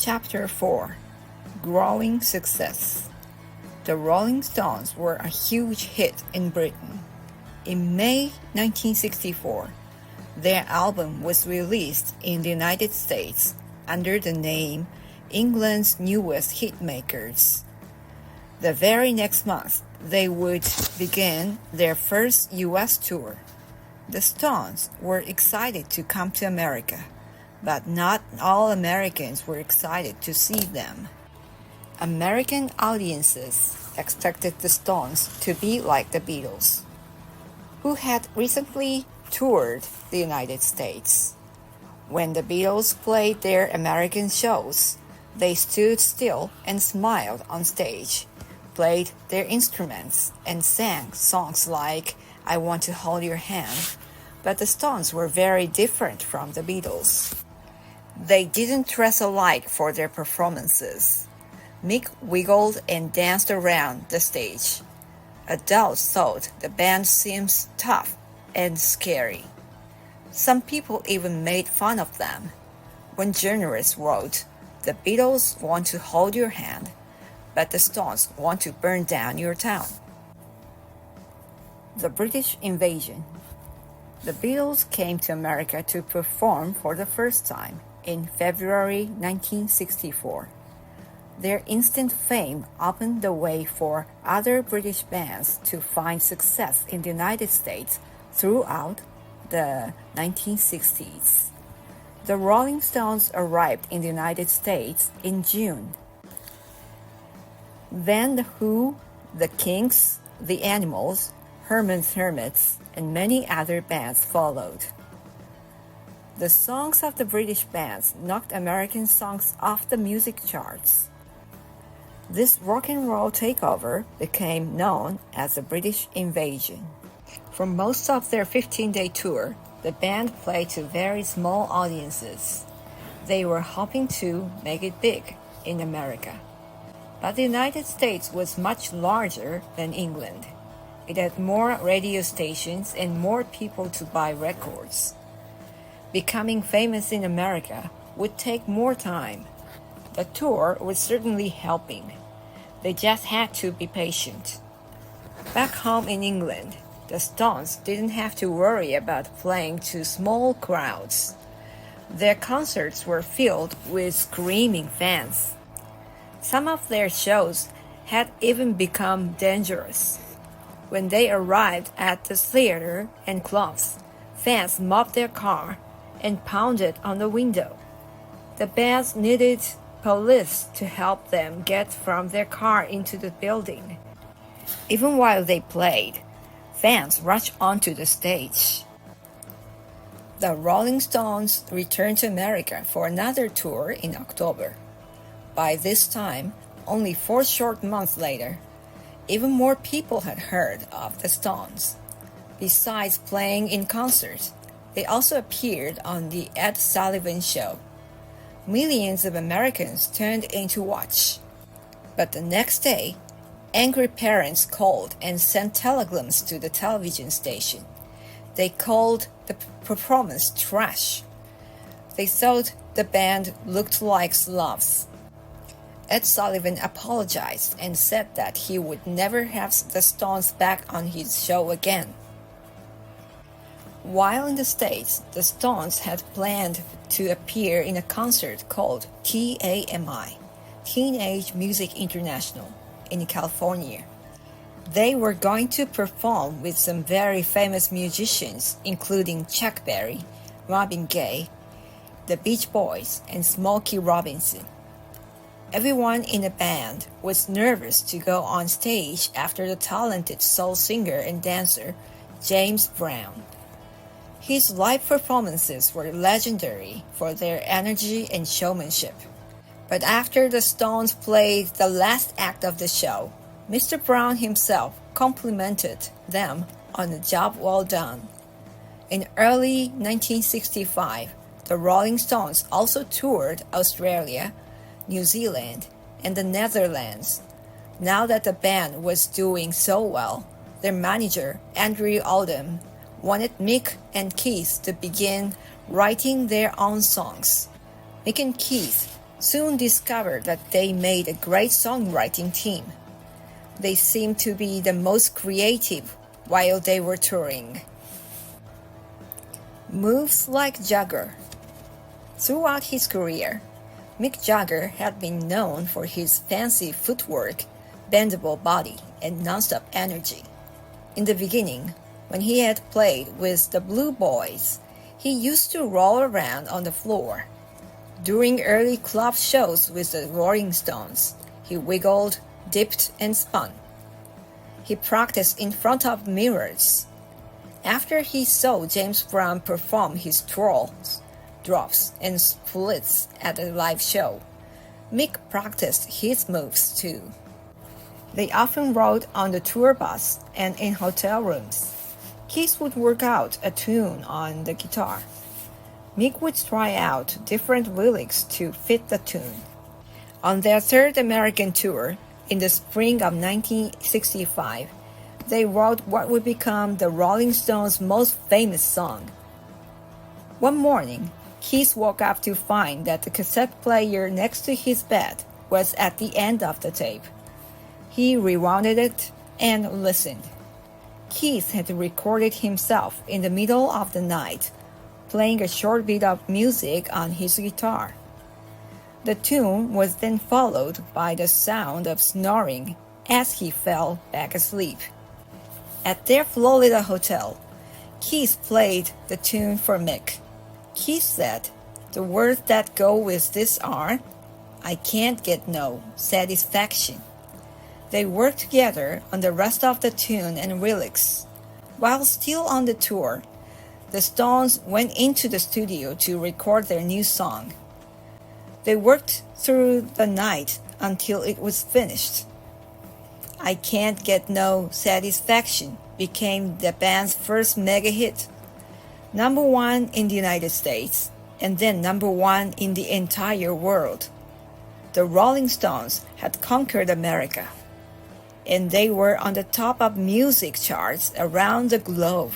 Chapter 4 Growing Success. The Rolling Stones were a huge hit in Britain. In May 1964, their album was released in the United States under the name England's Newest Hitmakers. The very next month, they would begin their first U.S. tour. The Stones were excited to come to America, but not all Americans were excited to see them. American audiences expected the Stones to be like the Beatles, who had recently toured the United States. When the Beatles played their American shows, they stood still and smiled on stage, played their instruments, and sang songs like I Want to Hold Your Hand. But the Stones were very different from the Beatles. They didn't dress alike for their performances. Mick wiggled and danced around the stage. Adults thought the band seemed tough and scary. Some people even made fun of them. When journalists wrote, "The Beatles want to hold your hand, but the Stones want to burn down your town." The British Invasion. The Beatles came to America to perform for the first time in February 1964. Their instant fame opened the way for other British bands to find success in the United States throughout the 1960s. The Rolling Stones arrived in the United States in June. Then The Who, The Kinks, The Animals, Herman's Hermits, and many other bands followed. The songs of the British bands knocked American songs off the music charts. This rock and roll takeover became known as the British Invasion. For most of their 15-day tour, the band played to very small audiences. They were hoping to make it big in America. But the United States was much larger than England. It had more radio stations and more people to buy records. Becoming famous in America would take more time. The tour was certainly helping. They just had to be patient. Back home in England, the Stones didn't have to worry about playing to small crowds. Their concerts were filled with screaming fans. Some of their shows had even become dangerous. When they arrived at the theater and clubs, fans mobbed their car and pounded on the window. The bands needed police to help them get from their car into the building. Even while they played, fans rushed onto the stage. The Rolling Stones returned to America for another tour in October. By this time, only 4 short months later, even more people had heard of the Stones. Besides playing in concerts, they also appeared on the Ed Sullivan Show. Millions of Americans turned in to watch. But the next day, angry parents called and sent telegrams to the television station. They called the performance trash. They thought the band looked like slobs. Ed Sullivan apologized and said that he would never have the Stones back on his show again. While in the States, the Stones had planned to appear in a concert called TAMI, Teenage Music International, in California. They were going to perform with some very famous musicians, including Chuck Berry, Marvin Gaye, the Beach Boys, and Smokey Robinson. Everyone in the band was nervous to go on stage after the talented soul singer and dancer, James Brown. His live performances were legendary for their energy and showmanship. But after the Stones played the last act of the show, Mr. Brown himself complimented them on a job well done. In early 1965, the Rolling Stones also toured Australia, New Zealand, and the Netherlands. Now that the band was doing so well, their manager, Andrew Oldham, wanted Mick and Keith to begin writing their own songs. Mick and Keith soon discovered that they made a great songwriting team. They seemed to be the most creative while they were touring. Moves like Jagger. Throughout his career, Mick Jagger had been known for his fancy footwork, bendable body, and non-stop energy. In the beginning, when he had played with the Blue Boys, he used to roll around on the floor. During early club shows with the Rolling Stones, he wiggled, dipped, and spun. He practiced in front of mirrors. After he saw James Brown perform his twirls, drops, and splits at a live show, Mick practiced his moves too. They often rode on the tour bus and in hotel rooms. Keith would work out a tune on the guitar. Mick would try out different lyrics to fit the tune. On their third American tour, in the spring of 1965, they wrote what would become the Rolling Stones' most famous song. One morning, Keith woke up to find that the cassette player next to his bed was at the end of the tape. He rewound it and listened. Keith had recorded himself in the middle of the night, playing a short bit of music on his guitar. The tune was then followed by the sound of snoring as he fell back asleep. At their Florida hotel, Keith played the tune for Mick. Keith said, "The words that go with this are, I can't get no satisfaction." They worked together on the rest of the tune and lyrics. While still on the tour, the Stones went into the studio to record their new song. They worked through the night until it was finished. I Can't Get No Satisfaction became the band's first mega hit, #1 in the United States, and then #1 in the entire world. The Rolling Stones had conquered America, and they were on the top of music charts around the globe.